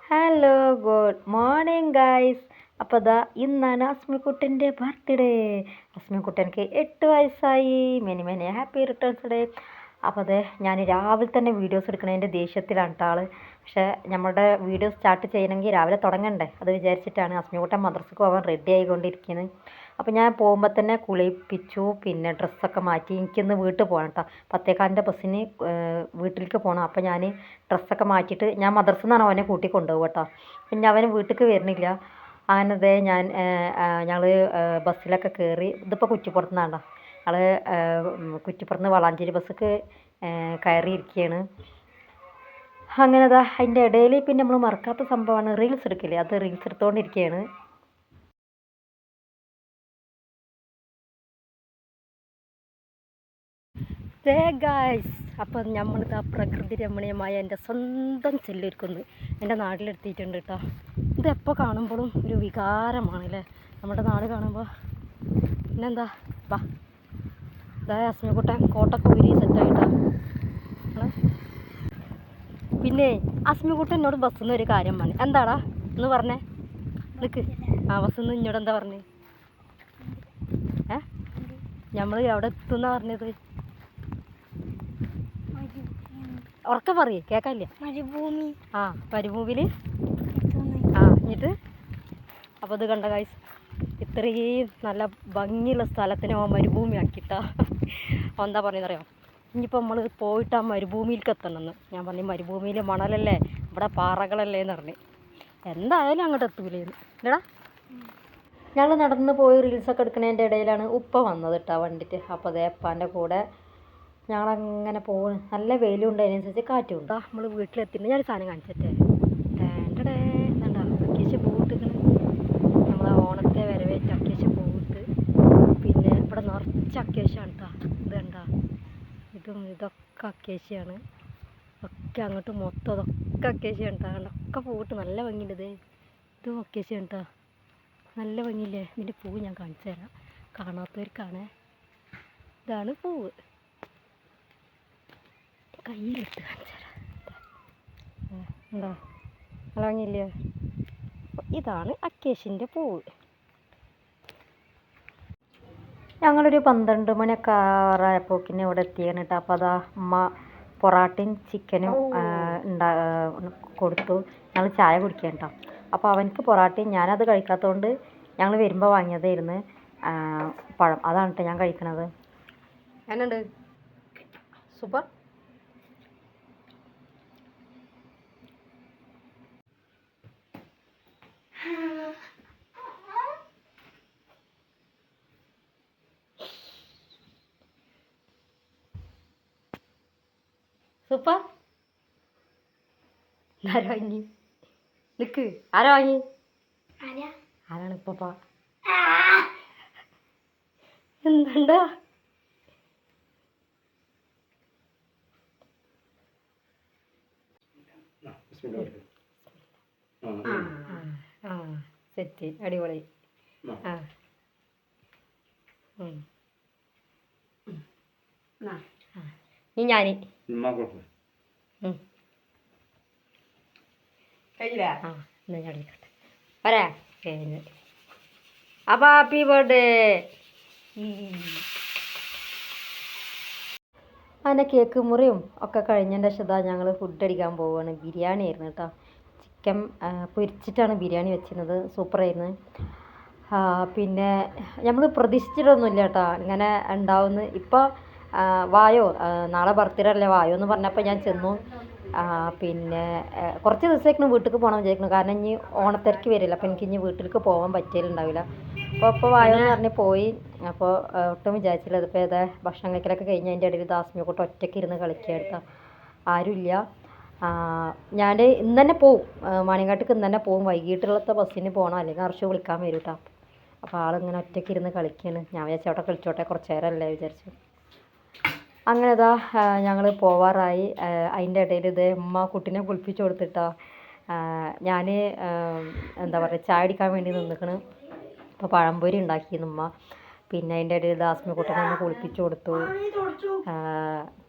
Hello good morning guys. അപ്പോൾ ദാ ഇന്നാണ് അസ്മിക്കുട്ടൻ്റെ ബർത്ത്ഡേ. അസ്മിക്കുട്ടനക്ക് 8 വയസ്സായി. Many many happy returns day. അപ്പോൾ അതെ ഞാൻ രാവിലെ തന്നെ വീഡിയോസ് എടുക്കണതിൻ്റെ ദേഷ്യത്തിലാണ് കേട്ടോ ആള്. പക്ഷേ നമ്മുടെ വീഡിയോ സ്റ്റാർട്ട് ചെയ്യണമെങ്കിൽ രാവിലെ തുടങ്ങണ്ടേ, അത് വിചാരിച്ചിട്ടാണ്. അസ്മിക്കുട്ടൻ മദ്രസക്ക് പോകാൻ റെഡി ആയിക്കൊണ്ടിരിക്കുന്നത്. അപ്പോൾ ഞാൻ പോകുമ്പോൾ തന്നെ കുളിപ്പിച്ചു, പിന്നെ ഡ്രസ്സൊക്കെ മാറ്റി. എനിക്കിന്ന് വീട്ടിൽ പോകണം കേട്ടോ, 10:15 ബസ്സിന് വീട്ടിലേക്ക് പോകണം. അപ്പോൾ ഞാൻ ഡ്രസ്സൊക്കെ മാറ്റിയിട്ട് ഞാൻ മദ്രസയിൽ നിന്നാണ് അവനെ കൂട്ടി കൊണ്ടുപോകും കേട്ടോ. പിന്നെ അവൻ വീട്ടിലേക്ക് വരുന്നില്ല. അങ്ങനെ ഞങ്ങൾ ബസ്സിലൊക്കെ കയറി. ഇതിപ്പോൾ കുറ്റിപ്പുറത്ത് നിന്നാണ്. ഞങ്ങൾ കുറ്റിപ്പുറത്ത് നിന്ന് വളാഞ്ചേരി ബസ്സൊക്കെ കയറിയിരിക്കുകയാണ്. അങ്ങനെ അതിൻ്റെ ഇടയിൽ പിന്നെ നമ്മൾ മറക്കാത്ത സംഭവമാണ് റീൽസ് എടുക്കില്ലേ, അത് റീൽസ് എടുത്തുകൊണ്ടിരിക്കുകയാണ്. ഗായ്സ്, അപ്പം നമ്മളിത് ആ പ്രകൃതി രമണീയമായ എൻ്റെ സ്വന്തം ചെല്ലൊരുക്കുന്നു എൻ്റെ നാട്ടിലെത്തിയിട്ടുണ്ട് കേട്ടോ. ഇതെപ്പോൾ കാണുമ്പോഴും ഒരു വികാരമാണല്ലേ നമ്മുടെ നാട് കാണുമ്പോൾ. പിന്നെന്താ വാ, ഇതാ അസ്മിക്കുട്ടൻ കോട്ടൊക്കെ ഊരി സെറ്റായിട്ടാ. പിന്നെ അസ്മിക്കുട്ടൻ എന്നോട് ബസ്സിൽ നിന്ന് ഒരു കാര്യം പറഞ്ഞു. എന്താടാ എന്ന് പറഞ്ഞേ? നിൽക്ക്. ബസ്സിൽ നിന്ന് ഇന്നോട് എന്താ പറഞ്ഞേ? നമ്മൾ എവിടെ എത്തുന്നാ പറഞ്ഞത്? ഉറക്കെ പറയേ, കേൾക്കാനില്ല. മരുഭൂമി. മരുഭൂമിയിൽ എന്നിട്ട് അപ്പോൾ ഇത് കണ്ട ഗൈസ്, ഇത്രയും നല്ല ഭംഗിയുള്ള സ്ഥലത്തിനെ മരുഭൂമി ആക്കിയിട്ടാ. എന്താ പറയുന്നറിയാം, ഇനിയിപ്പോൾ നമ്മൾ പോയിട്ട് ആ മരുഭൂമിയിലേക്ക് എത്തണമെന്ന്. ഞാൻ പറഞ്ഞു മരുഭൂമിയിൽ മണലല്ലേ, ഇവിടെ പാറകളല്ലേ എന്ന് പറഞ്ഞു. എന്തായാലും അങ്ങോട്ട് എത്തൂലേന്ന് ഇല്ലടാ. ഞങ്ങൾ നടന്ന് പോയി റീൽസൊക്കെ എടുക്കുന്നതിൻ്റെ ഇടയിലാണ് ഉപ്പ വന്നത് കേട്ടോ വണ്ടിട്ട്. അപ്പോൾ അതേ ഉപ്പാൻ്റെ കൂടെ ഞങ്ങളങ്ങനെ പോകും. നല്ല വെയിലും ഉണ്ട്, അതിനനുസരിച്ച് കാറ്റും ഉണ്ട്. നമ്മൾ വീട്ടിലെത്തിയിട്ട് ഞാൻ സാധനം കാണിച്ചിട്ടേ വേണ്ടടേ അക്കേഷ്യ പൂവിട്ടിരിക്കണം. നമ്മളെ ഓണത്തെ വരവേറ്റ അക്കേഷ്യ പൂവിട്ട്. പിന്നെ ഇവിടെ നിറച്ച് അക്കേഷ്യാണ് കേട്ടോ. ഇത് കണ്ടാ, ഇതൊക്കെ അക്കേഷ്യാണ്. ഒക്കെ അങ്ങോട്ട് മൊത്തം അതൊക്കെ അക്കേഷ്യാണ് കേട്ടോ. ഒക്കെ പൂവിട്ട് നല്ല ഭംഗിയുണ്ട്. ഇതും അക്കേഷ്യാണ് കേട്ടോ, നല്ല ഭംഗിയില്ലേ. ഇതിൻ്റെ പൂവ് ഞാൻ കാണിച്ചു തരാം കാണാത്തവർക്കാണ്. ഇതാണ് പൂവ്, കയ്യിലെടുത്ത് കാണിച്ചു തരാം. എന്താ നല്ല ഭംഗിയില്ലേ? ഇതാണ് അക്കേഷ്യൻ്റെ പൂവ്. ഞങ്ങളൊരു 12 മണിയൊക്കെ ആറായപ്പോക്കിന് ഇവിടെ എത്തിയാണ് കേട്ടോ. അപ്പോൾ അതാ അമ്മ പൊറാട്ടയും ചിക്കനും കൊടുത്തു. ഞങ്ങൾ ചായ കുടിക്കാൻ കേട്ടോ. അപ്പോൾ അവനക്ക് പൊറാട്ടയും, ഞാനത് കഴിക്കാത്തതുകൊണ്ട് ഞങ്ങൾ വരുമ്പോൾ വാങ്ങിയതായിരുന്നു പഴം. അതാണ് കേട്ടോ ഞാൻ കഴിക്കണത്. എന്നുണ്ട്? സൂപ്പർ. സൂപ്പർ. ആരാ വാങ്ങി? നിക്ക്, ആരാ വാങ്ങി? ആരാണ് ഇപ്പ? എന്താ സെറ്റ്, അടിപൊളി. ഇനി ഞാൻ പറയാ. അപ്പോൾ ഹാപ്പി ബർത്ത്ഡേ. അങ്ങനെ കേക്ക് മുറിയും ഒക്കെ കഴിഞ്ഞതിൻ്റെ ശേഷം ഞങ്ങൾ ഫുഡ് അടിക്കാൻ പോവുകയാണ്. ബിരിയാണി ആയിരുന്നു കേട്ടോ. ചിക്കൻ പൊരിച്ചിട്ടാണ് ബിരിയാണി വെച്ചിരുന്നത്, സൂപ്പറായിരുന്നു. പിന്നെ നമ്മൾ പ്രതീക്ഷിച്ചിട്ടൊന്നുമില്ല കേട്ടോ ഇങ്ങനെ ഉണ്ടാവുമെന്ന്. ഇപ്പോൾ വായോ, നാളെ ബർത്ത്ഡേ അല്ലേ, വായോ എന്ന് പറഞ്ഞപ്പോൾ ഞാൻ ചെന്നു. പിന്നെ കുറച്ച് ദിവസത്തേക്ക് വീട്ടിലേക്ക് പോകണം വിചാരിക്കുന്നു, കാരണം ഇനി ഓണത്തിരക്ക് വരില്ല. അപ്പോൾ എനിക്ക് ഇനി വീട്ടിലേക്ക് പോകാൻ പറ്റിയിട്ടുണ്ടാവില്ല. അപ്പോൾ വായോ എന്ന് പറഞ്ഞ് പോയി. അപ്പോൾ ഒട്ടും വിചാരിച്ചില്ല. അതിപ്പോൾ ഏതാ ഭക്ഷണം കഴിക്കലൊക്കെ കഴിഞ്ഞ് അതിൻ്റെ ഇടയിൽ ദാസ്മിയോട്ട് ഒറ്റയ്ക്ക് ഇരുന്ന് കളിക്കുക കേട്ടോ, ആരുമില്ല. ഞാൻ ഇന്ന് തന്നെ പോവും, മാണിങ്ങാട്ടിക്ക് ഇന്ന് തന്നെ പോവും. വൈകിട്ടുള്ളത്തെ ബസ്സിന് പോകണം, അല്ലെങ്കിൽ അർഷു വിളിക്കാൻ വരും കേട്ടോ. അപ്പോൾ ആളിങ്ങനെ ഒറ്റയ്ക്ക് ഇരുന്ന് കളിക്കുകയാണ്. ഞാൻ വിചാരിച്ചു അവിടെ കളിച്ചോട്ടെ, കുറച്ച് നേരമല്ലേ വിചാരിച്ചു. അങ്ങനെ ഞങ്ങൾ പോവാറായി. അതിൻ്റെ ഇടയിൽ ഉമ്മ കുട്ടീനെ കുളിപ്പിച്ച് കൊടുത്തിട്ടോ. ഞാൻ എന്താ പറയുക, ചായ അടിക്കാൻ വേണ്ടി നിന്നിക്കണ്. അപ്പോൾ പഴംപൊരി ഉണ്ടാക്കിയിരുന്നു ഉമ്മ. പിന്നെ അതിൻ്റെ ഇടയിൽ ദാസ്മിക്കുട്ടനെ ഒന്ന് കുളിപ്പിച്ചു കൊടുത്തു.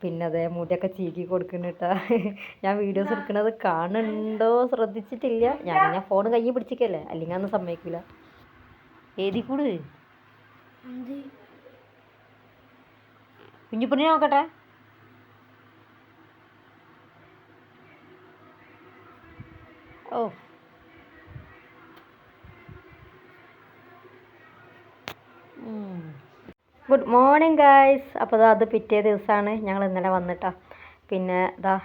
പിന്നെ അതേ മുടിയൊക്കെ ചീകി കൊടുക്കുന്നുട്ടാ. ഞാൻ വീഡിയോസ് എടുക്കുന്നത് കാണുന്നുണ്ടോ ശ്രദ്ധിച്ചിട്ടില്ല. ഞാൻ ഫോൺ കയ്യിൽ പിടിച്ചിക്കല്ലേ, അല്ലെങ്കിൽ അന്ന് സമ്മതിക്കില്ല. ഏതി കൂട് കുഞ്ഞിപ്പണിനെ നോക്കട്ടെ. ഓ ഗുഡ് മോർണിംഗ് ഗായ്സ്. അപ്പോൾ അത് പിറ്റേ ദിവസമാണ്. ഞങ്ങൾ ഇന്നലെ വന്നിട്ടാ. പിന്നെ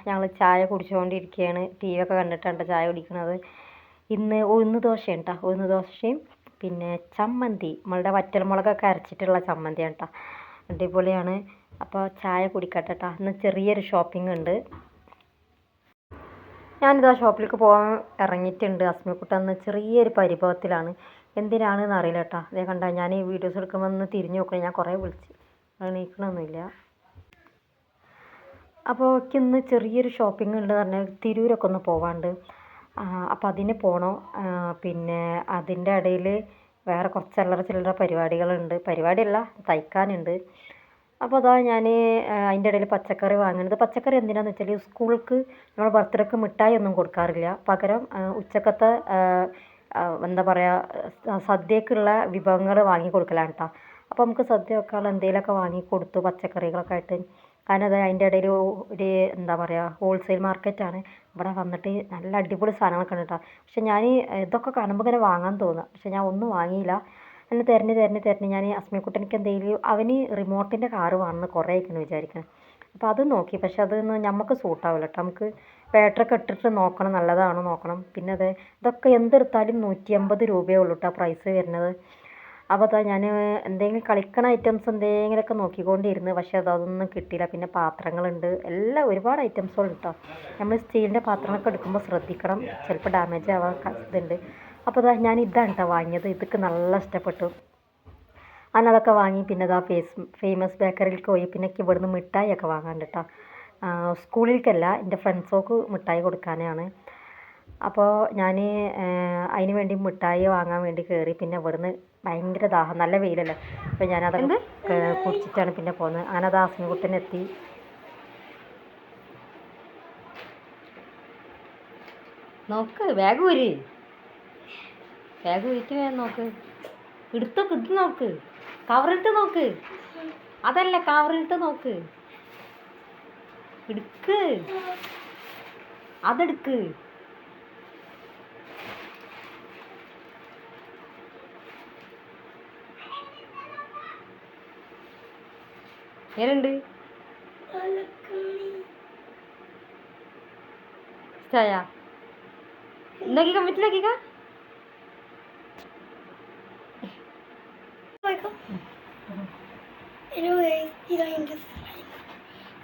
ഞങ്ങൾ ചായ കുടിച്ചുകൊണ്ടിരിക്കുകയാണ്. ടി വി ഒക്കെ കണ്ടിട്ടാണ് ചായ കുടിക്കുന്നത്. ഇന്ന് ഉഴുന്ന് ദോശയാണ് കേട്ടോ. ഉഴുന്ന് ദോശയും പിന്നെ ചമ്മന്തി, നമ്മളുടെ വറ്റൽമുളകൊക്കെ അരച്ചിട്ടുള്ള ചമ്മന്തിയാണ് കേട്ടോ. അടിപൊളിയാണ്. അപ്പോൾ ചായ കുടിക്കട്ടെ കേട്ടോ. ഇന്ന് ചെറിയൊരു ഷോപ്പിംഗ് ഉണ്ട്. ഞാനിതാ ഷോപ്പിലേക്ക് പോകാൻ ഇറങ്ങിയിട്ടുണ്ട്. അസ്മിക്കുട്ടന്ന് ചെറിയൊരു പരിഭവത്തിലാണ്. എന്തിനാണെന്ന് അറിയില്ല കേട്ടോ. അതേ കണ്ട ഞാൻ ഈ വീഡിയോസ് എടുക്കുമ്പോൾ ഒന്ന് തിരിഞ്ഞു നോക്കണം. ഞാൻ കുറേ വിളിച്ച് എണീക്കണമൊന്നുമില്ല. അപ്പോൾ ഇന്ന് ചെറിയൊരു ഷോപ്പിംഗ് ഉണ്ട് പറഞ്ഞാൽ തിരൂരൊക്കെ ഒന്ന് പോവാണ്ട്. അപ്പോൾ അതിന് പോകണം. പിന്നെ അതിൻ്റെ ഇടയിൽ വേറെ കുറച്ച് ചില്ലറ പരിപാടികളുണ്ട്. പരിപാടിയല്ല, തയ്ക്കാനുണ്ട്. അപ്പോൾ ഞാൻ അതിൻ്റെ ഇടയിൽ പച്ചക്കറി വാങ്ങുന്നത്. പച്ചക്കറി എന്തിനാണെന്ന് വെച്ചാൽ സ്കൂൾക്ക് നമ്മൾ ബർത്ത്ഡേക്ക് മിഠായി ഒന്നും കൊടുക്കാറില്ല. പകരം ഉച്ചക്കത്തെ എന്താ പറയുക, സദ്യക്കുള്ള വിഭവങ്ങൾ വാങ്ങി കൊടുക്കലാണ് കേട്ടോ. അപ്പോൾ നമുക്ക് സദ്യ വെക്കാനുള്ള എന്തെങ്കിലുമൊക്കെ വാങ്ങി കൊടുത്തു, പച്ചക്കറികളൊക്കെ ആയിട്ട്. കാരണം അത് അതിൻ്റെ ഇടയിൽ ഒരു എന്താ പറയുക, ഹോൾസെയിൽ മാർക്കറ്റാണ്. ഇവിടെ വന്നിട്ട് നല്ല അടിപൊളി സാധനങ്ങളൊക്കെ ഉണ്ട് കേട്ടോ. പക്ഷെ ഞാൻ ഇതൊക്കെ കാണുമ്പോൾ ഇങ്ങനെ വാങ്ങാൻ തോന്നുക. പക്ഷെ ഞാൻ ഒന്നും വാങ്ങിയില്ല. എന്നെ തിരഞ്ഞ് ഞാൻ അസ്മിക്കുട്ടനിക്ക് എന്തെങ്കിലും, അവന് റിമോട്ടിൻ്റെ കാറ് വേണമെന്ന് കുറേ ആയിരിക്കുന്നു വിചാരിക്കണം. അപ്പോൾ അത് നോക്കി. പക്ഷെ അതൊന്നും നമുക്ക് സൂട്ടാവില്ല കേട്ടോ. നമുക്ക് ബാറ്ററൊക്കെ ഇട്ടിട്ട് നോക്കണം, നല്ലതാണോ നോക്കണം. പിന്നെ ഇതൊക്കെ എന്തെടുത്താലും 150 രൂപയേ ഉള്ളൂ കേട്ടോ പ്രൈസ് വരുന്നത്. അപ്പോൾ ഞാൻ എന്തെങ്കിലും കളിക്കണ ഐറ്റംസ് എന്തെങ്കിലുമൊക്കെ നോക്കിക്കൊണ്ടിരുന്നു. പക്ഷെ അതൊന്നും കിട്ടിയില്ല. പിന്നെ പാത്രങ്ങളുണ്ട്, എല്ലാം ഒരുപാട് ഐറ്റംസുകൾ കേട്ടോ. നമ്മൾ സ്റ്റീലിൻ്റെ പാത്രങ്ങളൊക്കെ എടുക്കുമ്പോൾ ശ്രദ്ധിക്കണം, ചിലപ്പോൾ ഡാമേജ് ആവാൻ ഇതുണ്ട്. അപ്പോൾ ഞാൻ ഇതാണ് കേട്ടോ വാങ്ങിയത്. ഇതൊക്കെ നല്ല ഇഷ്ടപ്പെട്ടു. അതൊക്കെ വാങ്ങി. പിന്നെ ഫേമസ് ബേക്കറിയിലേക്ക് പോയി. പിന്നെ ഇവിടുന്ന് മിഠായി ഒക്കെ വാങ്ങാണ്ട് കേട്ടോ. സ്കൂളിലേക്കല്ല, എൻ്റെ ഫ്രണ്ട്സോക്ക് മിഠായി കൊടുക്കാനാണ്. അപ്പോൾ ഞാൻ അതിന് വേണ്ടി മിഠായി വാങ്ങാൻ വേണ്ടി കയറി. പിന്നെ ഇവിടുന്ന് ഭയങ്കര ദാഹം, നല്ല വെയിലല്ലേ. അപ്പോൾ ഞാനതൊക്കെ കുടിച്ചിട്ടാണ് പിന്നെ പോകുന്നത്. അങ്ങനെ അത് അസ്മിക്കുട്ടനെത്തി. നോക്ക്, ബാഗ് ഊരി, ബാഗ് ഊരിട്ട് വേണം നോക്ക്. എടുത്തൊക്കെ ഇത് നോക്ക്, കവറിട്ട് നോക്ക്. അതല്ല, കവറിട്ട് നോക്ക്. എടുക്ക്, അതെടുക്ക്. ഏനുണ്ട് ചായ നോക്കിക്ക, വീട്ടിലാക്കിക്ക.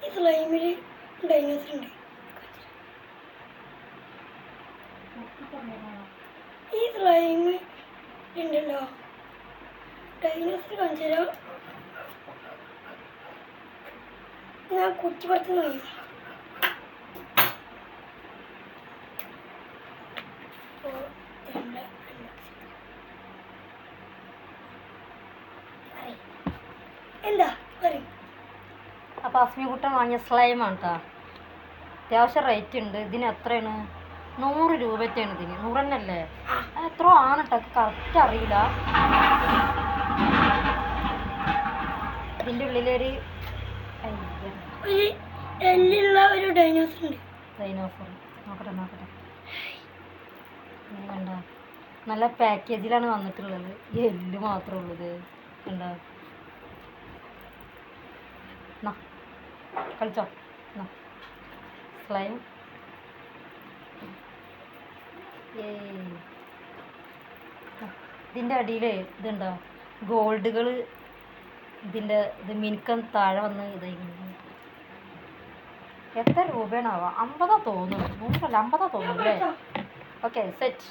ഈ സ്ലൈമിൽ ഡൈനോസർ ഉണ്ട്. ഈ സ്ലൈമ് ഉണ്ടല്ലോ, ഡൈനോസർ കാണിച്ചാലോ. ഞാൻ കുറ്റിപ്പുറത്ത് നോക്കി. എന്താ പറയും. അപ്പോൾ അസ്മിക്കുട്ടൻ വാങ്ങിയ സ്ലൈമാണ് കേട്ടോ. അത്യാവശ്യം റേറ്റ് ഉണ്ട്. ഇതിന് എത്രയാണ്? 100 രൂപയ്ക്കാണ് ഇതിന്. 100 തന്നെയല്ലേ? എത്ര ആണ് കേട്ടോ, കറക്റ്റ് അറിയില്ല. ഇതിൻ്റെ ഉള്ളിലൊരു എല്ലുള്ള ഒരു ഡൈനോസർ ഉണ്ട്. ഡൈനോസർ നോക്കട്ടെ കണ്ട, നല്ല പാക്കേജിലാണ് വന്നിട്ടുള്ളത്. എല്ല് മാത്രമേ ഉള്ളത്. കണ്ട, കളിച്ചോ സ്ലൈം. ഇതിൻ്റെ അടിയിൽ ഇതുണ്ടോ ഗോൾഡുകൾ. ഇതിൻ്റെ ഇത് മിനുക്കം താഴെ വന്ന് ഇതായിരിക്കും. എത്ര രൂപയാണാവാം? 50 തോന്നുന്നു. 100 അല്ല, 50 തോന്നുന്നു അല്ലേ? Okay, set.